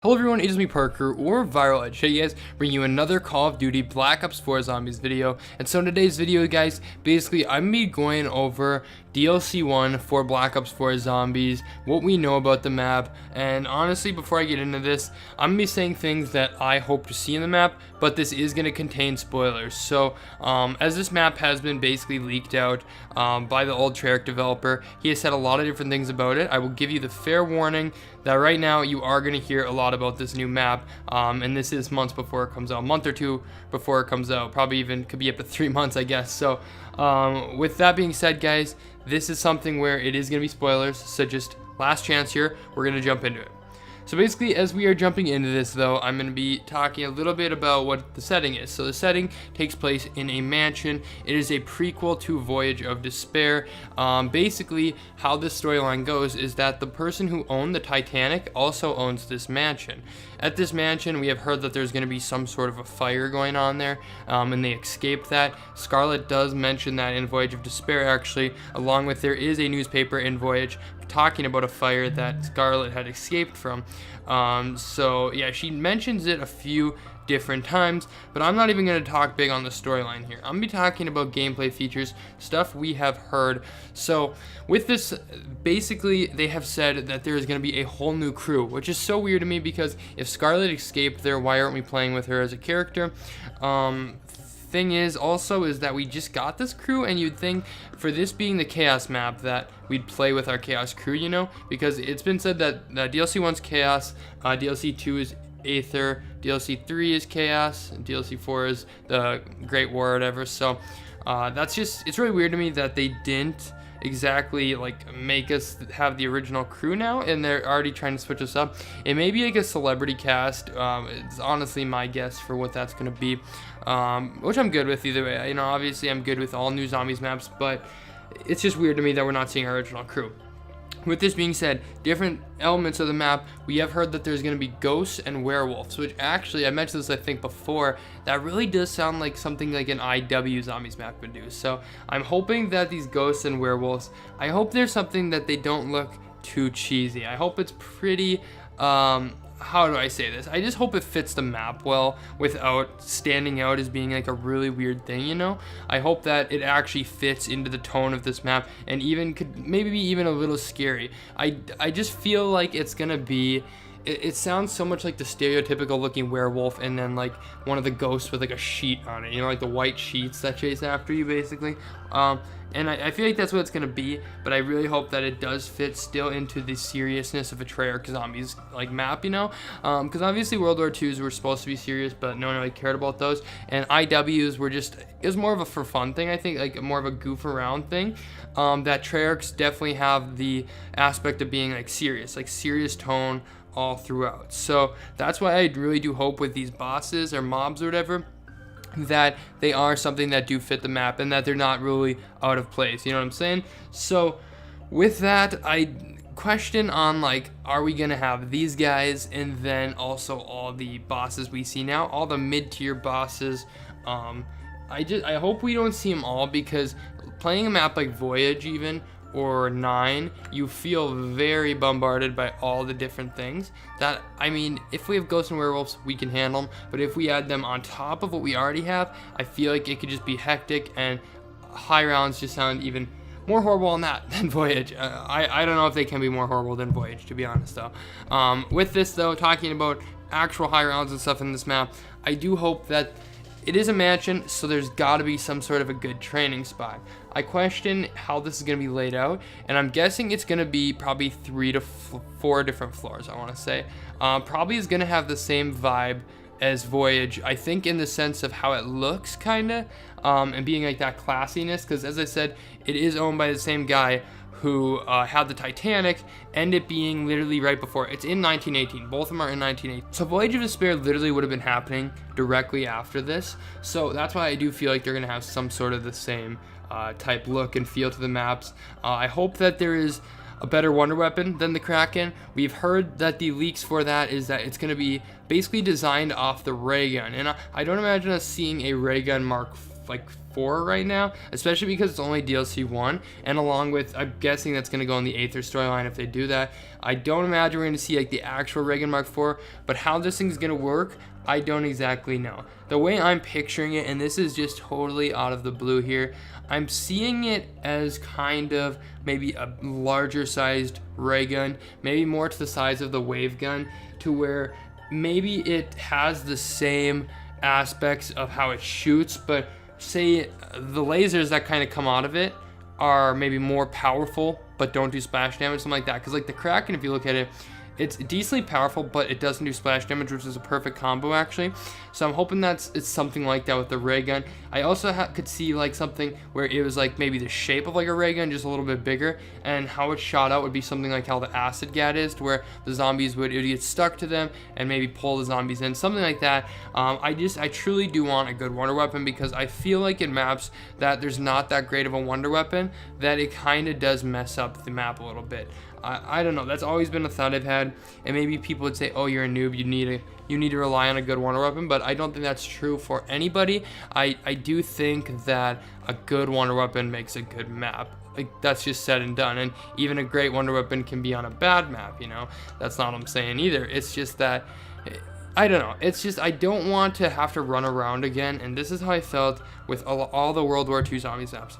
Hello everyone, it is me Parker, or Viral Edge. Hey guys, bringing you another Call of Duty Black Ops 4 Zombies video. And so in today's video guys, basically I'm going to be going over DLC 1 for Black Ops 4 Zombies, what we know about the map, and honestly before I get into this, I'm going to be saying things that I hope to see in the map, but this is going to contain spoilers. So as this map has been basically leaked out by the old Treyarch developer, he has said a lot of different things about it. I will give you the fair warning that right now you are going to hear a lot about this new map, and this is months before it comes out, a month or two before it comes out, probably even could be up to 3 months I guess. So with that being said guys, this is something where it is going to be spoilers, so just last chance here, we're going to jump into it. So basically, as we are jumping into this though, I'm going to be talking a little bit about what the setting is. So the setting takes place in a mansion. It is a prequel to Voyage of Despair. Basically, how this storyline goes is that the person who owned the Titanic also owns this mansion. At this mansion, we have heard that there's going to be some sort of a fire going on there, and they escaped that. Scarlet does mention that in Voyage of Despair actually, along with there is a newspaper in Voyage talking about a fire that Scarlet had escaped from. So yeah, she mentions it a few different times, but I'm not even going to talk big on the storyline here. I'm going to be talking about gameplay features, stuff we have heard. So with this, basically they have said that there is going to be a whole new crew, which is so weird to me because if Scarlet escaped there, why aren't we playing with her as a character? Thing is also is that we just got this crew, and you'd think for this being the chaos map that we'd play with our chaos crew, you know, because it's been said that DLC 1's chaos, DLC 2 is Aether, DLC 3 is chaos, and DLC 4 is the Great War or whatever. So that's just, it's really weird to me that they didn't exactly like make us have the original crew now, and they're already trying to switch us up. It may be like a celebrity cast. It's honestly my guess for what that's going to be, which I'm good with either way. You know, obviously I'm good with all new zombies maps, but it's just weird to me that we're not seeing our original crew. With this being said, different elements of the map, we have heard that there's going to be ghosts and werewolves, which actually, I mentioned this I think before, that really does sound like something like an IW zombies map would do. So I'm hoping that these ghosts and werewolves, I hope there's something that they don't look too cheesy. I hope it's pretty, how do I say this? I just hope it fits the map well without standing out as being like a really weird thing, you know? I hope that it actually fits into the tone of this map and even could maybe be even a little scary. I just feel like it's gonna be, it sounds so much like the stereotypical looking werewolf and then like one of the ghosts with like a sheet on it, you know, like the white sheets that chase after you basically. And I feel like that's what it's going to be, but I really hope that it does fit still into the seriousness of a Treyarch Zombies like map, you know, because obviously World War IIs were supposed to be serious, but no one really cared about those, and IWs were just, it was more of a for fun thing, I think, like more of a goof around thing. That Treyarchs definitely have the aspect of being like serious tone all throughout. So that's why I really do hope with these bosses or mobs or whatever, that they are something that do fit the map and that they're not really out of place, you know what I'm saying? So with that, I question on like, are we gonna have these guys and then also all the bosses we see now, all the mid-tier bosses? I hope we don't see them all, because playing a map like Voyage even or 9, you feel very bombarded by all the different things that, I mean, if we have ghosts and werewolves, we can handle them, but if we add them on top of what we already have, I feel like it could just be hectic, and high rounds just sound even more horrible on that than Voyage. I don't know if they can be more horrible than Voyage, to be honest though. With this though, talking about actual high rounds and stuff in this map, I do hope that it is a mansion, so there's got to be some sort of a good training spot. I question how this is going to be laid out, and I'm guessing it's going to be probably 3 to 4 different floors, I want to say. Probably is going to have the same vibe as Voyage, I think, in the sense of how it looks, kind of, and being like that classiness, because as I said, it is owned by the same guy who had the Titanic, and it being literally right before. It's in 1918. Both of them are in 1918. So Voyage of Despair literally would have been happening directly after this. So that's why I do feel like they're going to have some sort of the same type look and feel to the maps. I hope that there is a better wonder weapon than the Kraken. We've heard that the leaks for that is that it's going to be basically designed off the ray gun. And I don't imagine us seeing a ray gun Mark like 4 right now, especially because it's only DLC 1, and along with, I'm guessing that's going to go in the Aether storyline if they do that. I don't imagine we're going to see like the actual ray gun Mark IV, but how this thing's going to work, I don't exactly know. The way I'm picturing it, and this is just totally out of the blue here, I'm seeing it as kind of maybe a larger sized ray gun, maybe more to the size of the wave gun, to where maybe it has the same aspects of how it shoots, but say the lasers that kind of come out of it are maybe more powerful but don't do splash damage, something like that. Because like the Kraken, if you look at it, it's decently powerful, but it doesn't do splash damage, which is a perfect combo actually. So I'm hoping it's something like that with the ray gun. I also could see like something where it was like maybe the shape of like a ray gun, just a little bit bigger, and how it shot out would be something like how the acid gat is, to where the zombies would get stuck to them and maybe pull the zombies in, something like that. I truly do want a good wonder weapon, because I feel like in maps that there's not that great of a wonder weapon, that it kind of does mess up the map a little bit. I don't know, that's always been a thought I've had, and maybe people would say, oh, you're a noob, you need to rely on a good wonder weapon, but I don't think that's true for anybody. I do think that a good wonder weapon makes a good map. Like, that's just said and done, and even a great wonder weapon can be on a bad map, you know? That's not what I'm saying either. It's just that, I don't know, it's just I don't want to have to run around again, and this is how I felt with all the World War II Zombies maps.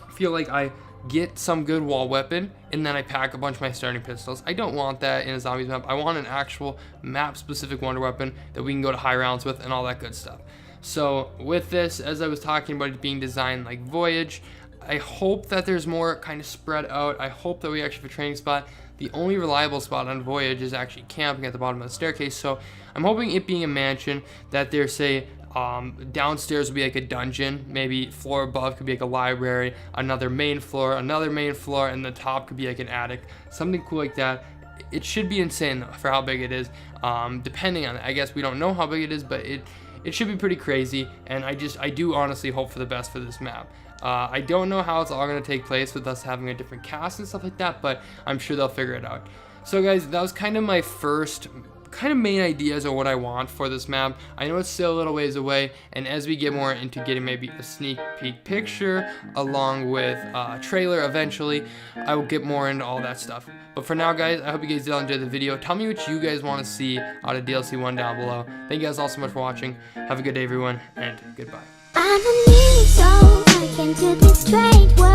I feel like I get some good wall weapon and then I pack a bunch of my starting pistols. I don't want that in a zombies map. I want an actual map specific wonder weapon that we can go to high rounds with and all that good stuff. So with this, as I was talking about it being designed like Voyage, I hope that there's more kind of spread out. I hope that we actually have a training spot. The only reliable spot on Voyage is actually camping at the bottom of the staircase, so I'm hoping it being a mansion that there's, say, downstairs would be like a dungeon, maybe floor above could be like a library, another main floor, and the top could be like an attic, something cool like that. It should be insane for how big it is, depending on it. I guess we don't know how big it is, but it should be pretty crazy, and I do honestly hope for the best for this map. I don't know how it's all going to take place with us having a different cast and stuff like that, but I'm sure they'll figure it out. So guys, that was kind of my first kind of main ideas of what I want for this map. I know it's still a little ways away, and as we get more into getting maybe a sneak peek picture along with a trailer eventually, I will get more into all that stuff. But for now guys, I hope you guys did enjoy the video. Tell me what you guys want to see out of DLC 1 down below. Thank you guys all so much for watching. Have a good day everyone, and goodbye. I'm a so I can do this straight.